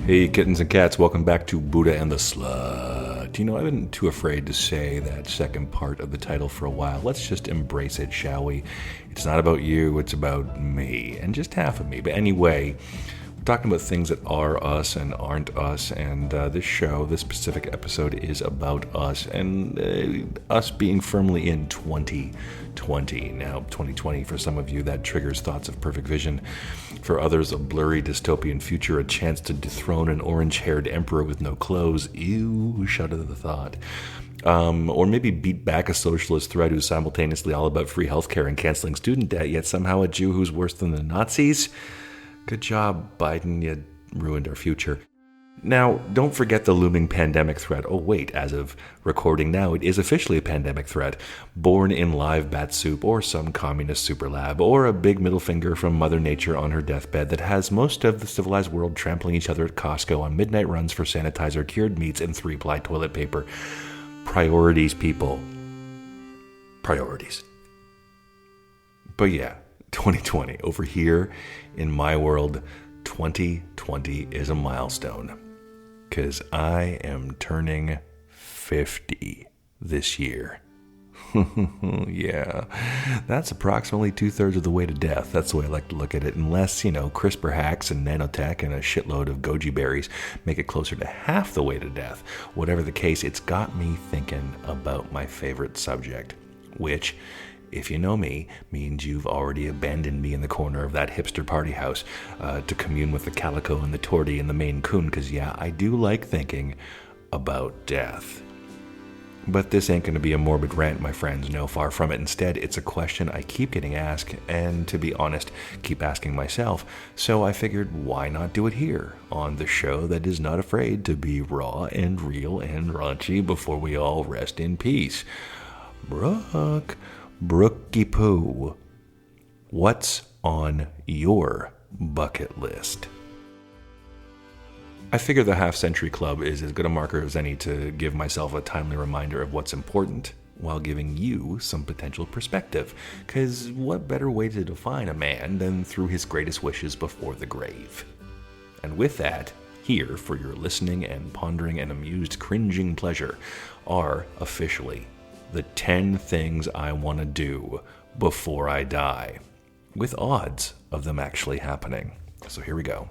Hey kittens and cats, welcome back to Buddha and the Slut. You know, I've been too afraid to say that second part of the title for a while. Let's just embrace it, shall we? It's not about you, it's about me, and just half of me. But anyway, we're talking about things that are us and aren't us, and this specific episode is about us, and us being firmly in 2020. Now, 2020, for some of you, that triggers thoughts of perfect vision. For others, a blurry dystopian future, a chance to dethrone an orange-haired emperor with no clothes. Ew, shudder the thought. Or maybe beat back a socialist threat who's simultaneously all about free healthcare and canceling student debt, yet somehow a Jew who's worse than the Nazis. Good job, Biden, you ruined our future. Now, don't forget the looming pandemic threat. Oh wait, as of recording now, it is officially a pandemic threat. Born in live bat soup or some communist super lab, or a big middle finger from Mother Nature on her deathbed that has most of the civilized world trampling each other at Costco on midnight runs for sanitizer, cured meats, and 3-ply toilet paper. Priorities, people. Priorities. But yeah, 2020. Over here in my world, 2020 is a milestone. Because I am turning 50 this year. Yeah, that's approximately 2/3 of the way to death. That's the way I like to look at it. Unless, CRISPR hacks and nanotech and a shitload of goji berries make it closer to half the way to death. Whatever the case, it's got me thinking about my favorite subject, which, if you know me, means you've already abandoned me in the corner of that hipster party house to commune with the calico and the tortie and the Maine Coon, because yeah, I do like thinking about death. But this ain't going to be a morbid rant, my friends, no, far from it. Instead, it's a question I keep getting asked, and to be honest, keep asking myself. So I figured, why not do it here, on the show that is not afraid to be raw and real and raunchy before we all rest in peace. Brookie Poo, what's on your bucket list? I figure the Half Century Club is as good a marker as any to give myself a timely reminder of what's important while giving you some potential perspective. Because what better way to define a man than through his greatest wishes before the grave? And with that, here for your listening and pondering and amused cringing pleasure are officially the 10 things I want to do before I die, with odds of them actually happening. So here we go.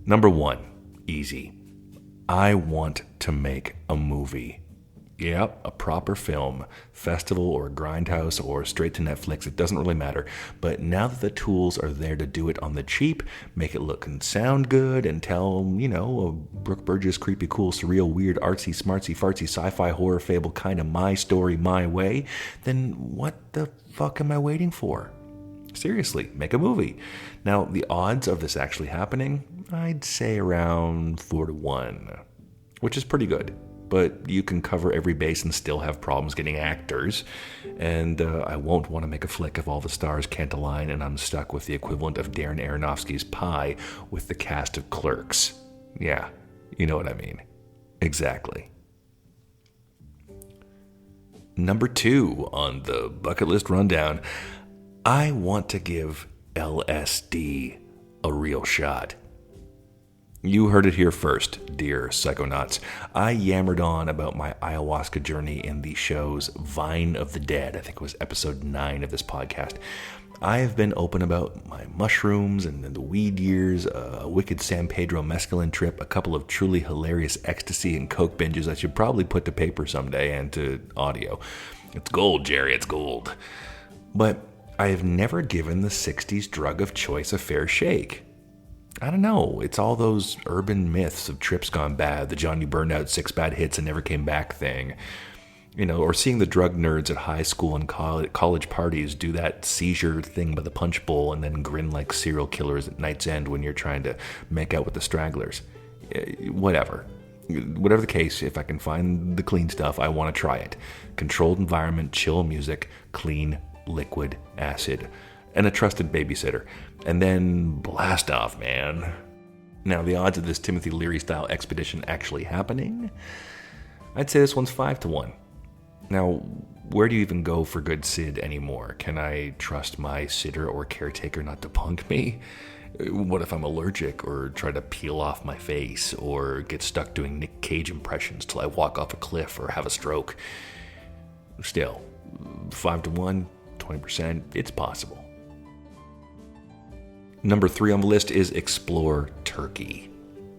Number 1, easy. I want to make a movie. Yep, a proper film, festival or grindhouse or straight to Netflix, it doesn't really matter. But now that the tools are there to do it on the cheap, make it look and sound good, and tell, a Brooke Burgess creepy, cool, surreal, weird, artsy, smartsy, fartsy, sci-fi, horror, fable, kind of my story, my way, then what the fuck am I waiting for? Seriously, make a movie. Now, the odds of this actually happening, I'd say around 4-1, which is pretty good. But you can cover every base and still have problems getting actors. And I won't want to make a flick if all the stars can't align and I'm stuck with the equivalent of Darren Aronofsky's Pie with the cast of Clerks. Yeah, you know what I mean. Exactly. Number 2 on the bucket list rundown, I want to give LSD a real shot. You heard it here first, dear psychonauts. I yammered on about my ayahuasca journey in the show's Vine of the Dead. I think it was episode 9 of this podcast. I have been open about my mushrooms and the weed years, a wicked San Pedro mescaline trip, a couple of truly hilarious ecstasy and coke binges I should probably put to paper someday and to audio. It's gold, Jerry, it's gold. But I have never given the 60s drug of choice a fair shake. I don't know, it's all those urban myths of trips gone bad, the Johnny burned out 6 bad hits and never came back thing. Or seeing the drug nerds at high school and college parties do that seizure thing by the punch bowl and then grin like serial killers at night's end when you're trying to make out with the stragglers. Whatever the case, if I can find the clean stuff, I want to try it. Controlled environment, chill music, clean liquid acid, and a trusted babysitter. And then blast off, man. Now, the odds of this Timothy Leary-style expedition actually happening? I'd say this one's 5-1. Now, where do you even go for good Sid anymore? Can I trust my sitter or caretaker not to punk me? What if I'm allergic or try to peel off my face or get stuck doing Nick Cage impressions till I walk off a cliff or have a stroke? Still, 5 to 1, 20%, it's possible. Number 3 on the list is explore Turkey.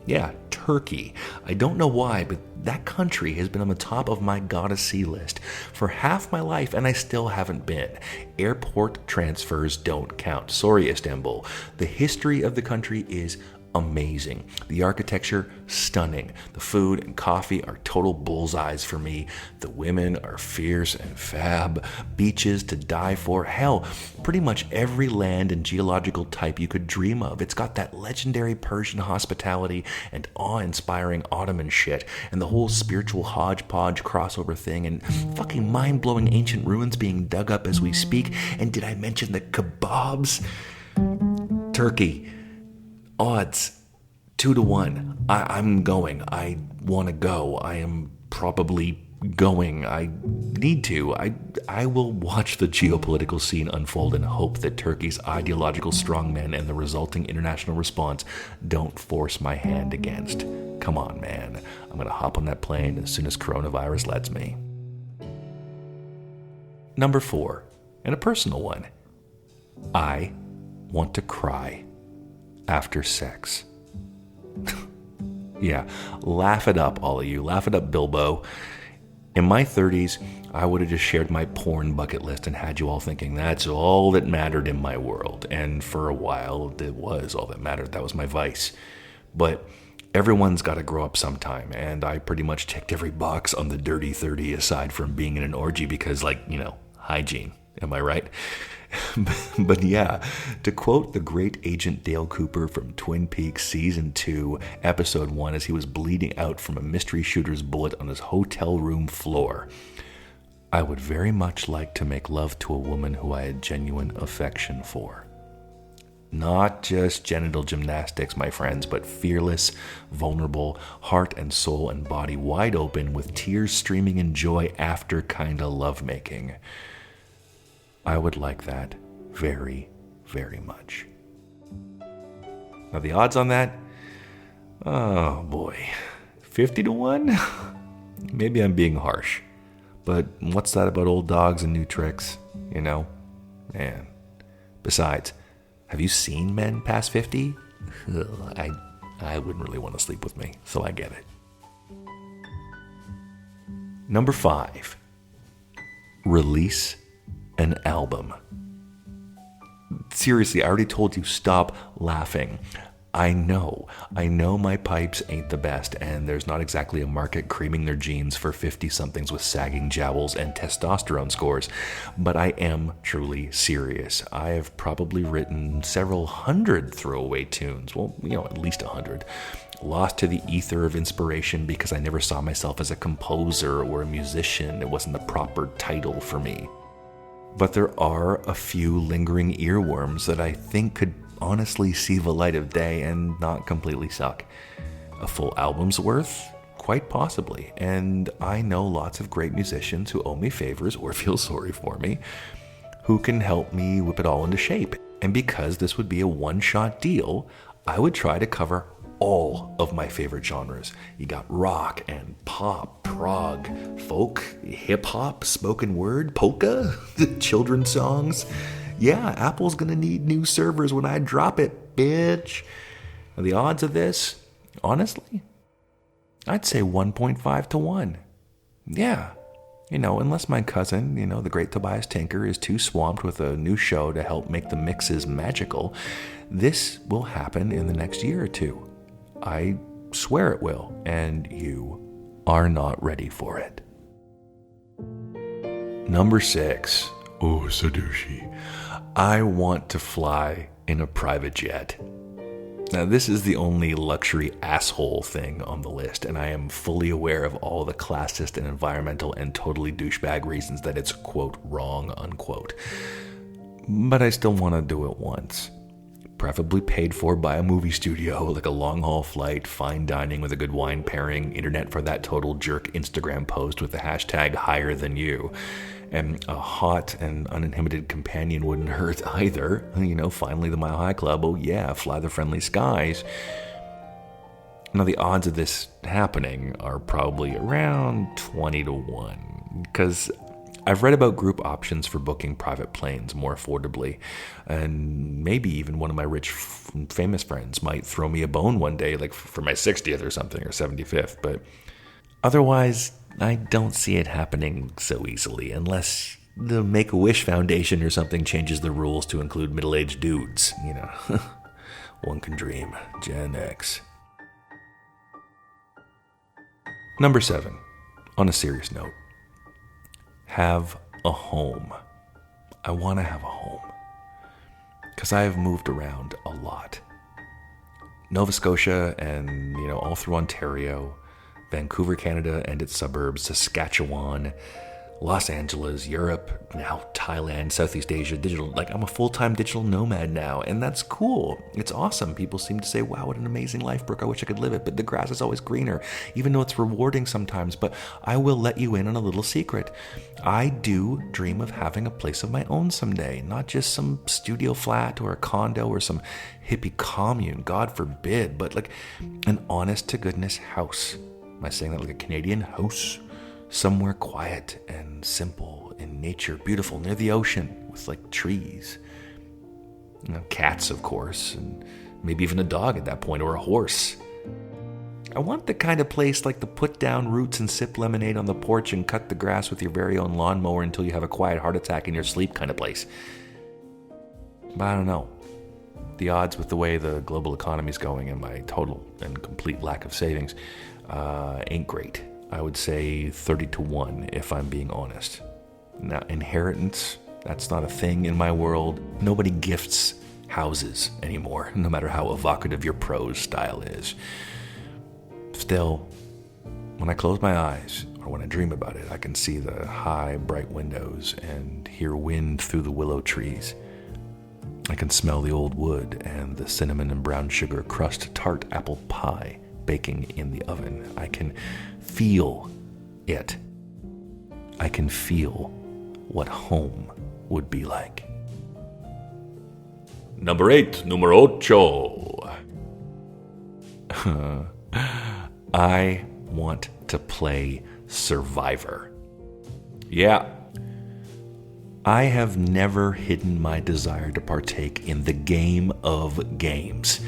Yeah, Turkey. I don't know why, but that country has been on the top of my gotta-see list for half my life, and I still haven't been. Airport transfers don't count. Sorry, Istanbul. The history of the country is amazing. The architecture, stunning. The food and coffee are total bullseyes for me. The women are fierce and fab. Beaches to die for. Hell, pretty much every land and geological type you could dream of. It's got that legendary Persian hospitality and awe-inspiring Ottoman shit, and the whole spiritual hodgepodge crossover thing, and fucking mind-blowing ancient ruins being dug up as we speak. And did I mention the kebabs? Turkey. Odds 2 to 1. I'm going. I want to go. I am probably going. I need to. I will watch the geopolitical scene unfold and hope that Turkey's ideological strongmen and the resulting international response don't force my hand against. Come on, man. I'm going to hop on that plane as soon as coronavirus lets me. Number 4, and a personal one. I want to cry after sex. Yeah, laugh it up, all of you. Laugh it up, Bilbo. In my 30s, I would have just shared my porn bucket list and had you all thinking that's all that mattered in my world. And for a while, it was all that mattered. That was my vice. But everyone's got to grow up sometime, and I pretty much ticked every box on the dirty 30 aside from being in an orgy because, hygiene. Am I right? But yeah, to quote the great Agent Dale Cooper from Twin Peaks Season 2, Episode 1, as he was bleeding out from a mystery shooter's bullet on his hotel room floor, I would very much like to make love to a woman who I had genuine affection for. Not just genital gymnastics, my friends, but fearless, vulnerable, heart and soul and body wide open with tears streaming in joy after kinda lovemaking. I would like that very, very much. Now the odds on that? Oh boy. 50 to 1? Maybe I'm being harsh. But what's that about old dogs and new tricks? Man. Besides, have you seen men past 50? I wouldn't really want to sleep with me, so I get it. Number 5. Release an album. Seriously, I already told you, stop laughing. I know my pipes ain't the best, and there's not exactly a market creaming their jeans for 50-somethings with sagging jowls and testosterone scores, but I am truly serious. I have probably written several hundred throwaway tunes, at least 100, lost to the ether of inspiration because I never saw myself as a composer or a musician. It wasn't the proper title for me. But there are a few lingering earworms that I think could honestly see the light of day and not completely suck. A full album's worth? Quite possibly. And I know lots of great musicians who owe me favors or feel sorry for me, who can help me whip it all into shape. And because this would be a one-shot deal, I would try to cover all of my favorite genres. You got rock and pop, prog, folk, hip-hop, spoken word, polka, children's songs. Yeah, Apple's gonna need new servers when I drop it, bitch. Now, the odds of this, honestly, I'd say 1.5 to 1. Yeah, unless my cousin, the great Tobias Tinker, is too swamped with a new show to help make the mixes magical, this will happen in the next year or two. I swear it will, and you are not ready for it. Number 6. Oh, Sadushi. I want to fly in a private jet. Now, this is the only luxury asshole thing on the list, and I am fully aware of all the classist and environmental and totally douchebag reasons that it's, quote, wrong, unquote. But I still want to do it once. Preferably paid for by a movie studio, like a long-haul flight, fine dining with a good wine pairing, internet for that total jerk Instagram post with the hashtag higher than you. And a hot and uninhibited companion wouldn't hurt either. Finally the Mile High Club, oh yeah, fly the friendly skies. Now the odds of this happening are probably around 20 to 1, because I've read about group options for booking private planes more affordably, and maybe even one of my rich, famous friends might throw me a bone one day, like for my 60th or something, or 75th, but otherwise, I don't see it happening so easily, unless the Make-A-Wish Foundation or something changes the rules to include middle-aged dudes, One can dream. Gen X. Number 7, on a serious note, have a home. I want to have a home, because I have moved around a lot. Nova Scotia and, all through Ontario, Vancouver, Canada and its suburbs, Saskatchewan, Los Angeles, Europe, now Thailand, Southeast Asia, digital. I'm a full-time digital nomad now, and that's cool. It's awesome. People seem to say, wow, what an amazing life, Brooke. I wish I could live it, but the grass is always greener, even though it's rewarding sometimes. But I will let you in on a little secret. I do dream of having a place of my own someday, not just some studio flat or a condo or some hippie commune, God forbid, but an honest-to-goodness house. Am I saying that like a Canadian? House? Somewhere quiet and simple in nature, beautiful, near the ocean, with trees. Cats, of course, and maybe even a dog at that point, or a horse. I want the kind of place like the put down roots and sip lemonade on the porch and cut the grass with your very own lawnmower until you have a quiet heart attack in your sleep kind of place. But I don't know. The odds with the way the global economy is going and my total and complete lack of savings ain't great. I would say 30 to 1 if I'm being honest. Now, inheritance, that's not a thing in my world. Nobody gifts houses anymore, no matter how evocative your prose style is. Still, when I close my eyes, or when I dream about it, I can see the high, bright windows and hear wind through the willow trees. I can smell the old wood and the cinnamon and brown sugar crust tart apple pie baking in the oven. I can feel it. I can feel what home would be like. Number 8, numero ocho. I want to play Survivor. Yeah. I have never hidden my desire to partake in the game of games.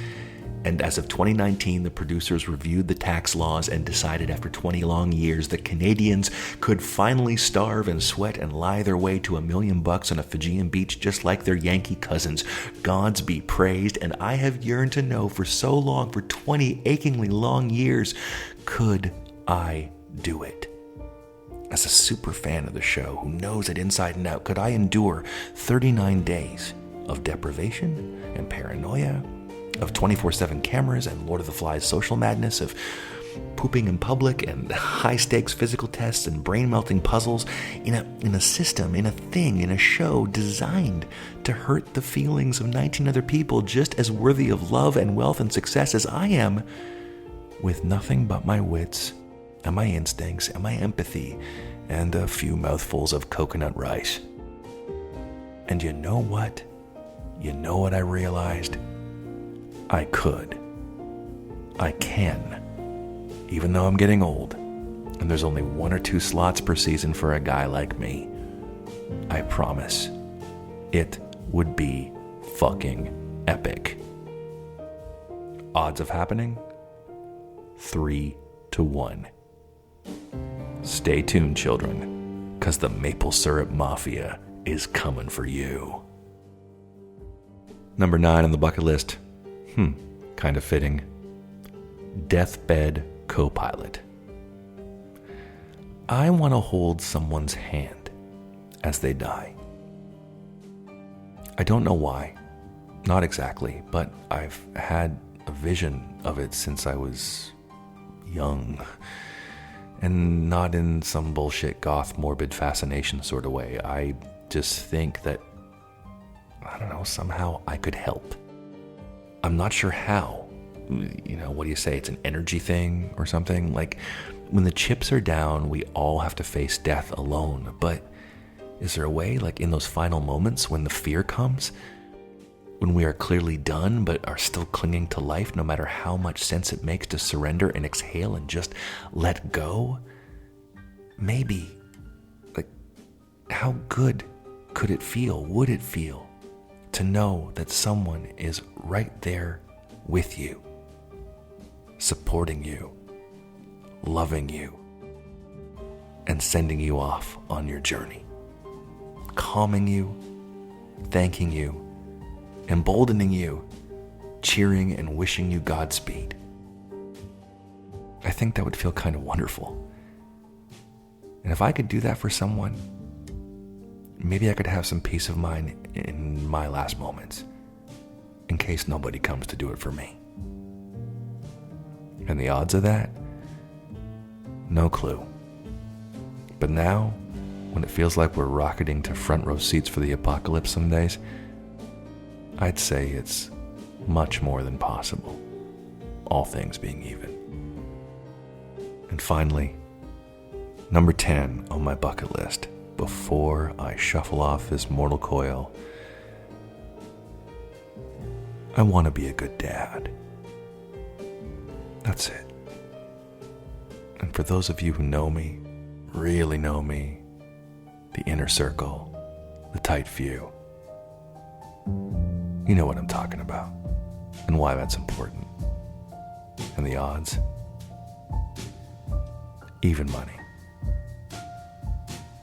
And as of 2019, the producers reviewed the tax laws and decided after 20 long years that Canadians could finally starve and sweat and lie their way to $1 million on a Fijian beach just like their Yankee cousins. Gods be praised, and I have yearned to know for so long, for 20 achingly long years, could I do it? As a super fan of the show who knows it inside and out, could I endure 39 days of deprivation and paranoia, of 24/7 cameras and Lord of the Flies social madness, of pooping in public and high-stakes physical tests and brain-melting puzzles in a system, in a thing, in a show designed to hurt the feelings of 19 other people just as worthy of love and wealth and success as I am, with nothing but my wits and my instincts and my empathy and a few mouthfuls of coconut rice. And you know what? You know what I realized? I could. I can. Even though I'm getting old, and there's only 1 or 2 slots per season for a guy like me, I promise, it would be fucking epic. Odds of happening? 3 to 1. Stay tuned, children, because the maple syrup mafia is coming for you. Number 9 on the bucket list. Kind of fitting. Deathbed co-pilot. I want to hold someone's hand as they die. I don't know why. Not exactly, but I've had a vision of it since I was young. And not in some bullshit goth morbid fascination sort of way. I just think that, I don't know, somehow I could help. I'm not sure how. What do you say? It's an energy thing or something? Like, when the chips are down, we all have to face death alone. But Is there a way, like in those final moments when the fear comes, when we are clearly done but are still clinging to life no matter how much sense it makes to surrender and exhale and just let go? Maybe, like, how good could it feel, would it feel, to know that someone is right there with you, supporting you, loving you, and sending you off on your journey, calming you, thanking you, emboldening you, cheering and wishing you Godspeed? I think that would feel kind of wonderful. And if I could do that for someone, maybe I could have some peace of mind in my last moments, in case nobody comes to do it for me. And the odds of that? No clue. But now, when it feels like we're rocketing to front row seats for the apocalypse some days, I'd say it's much more than possible, all things being even. And finally, number 10 on my bucket list, before I shuffle off this mortal coil, I want to be a good dad. That's it. And for those of you who know me, really know me, the inner circle, the tight few, you know what I'm talking about and why that's important. And the odds? Even money.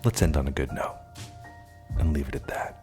Let's end on a good note and leave it at that.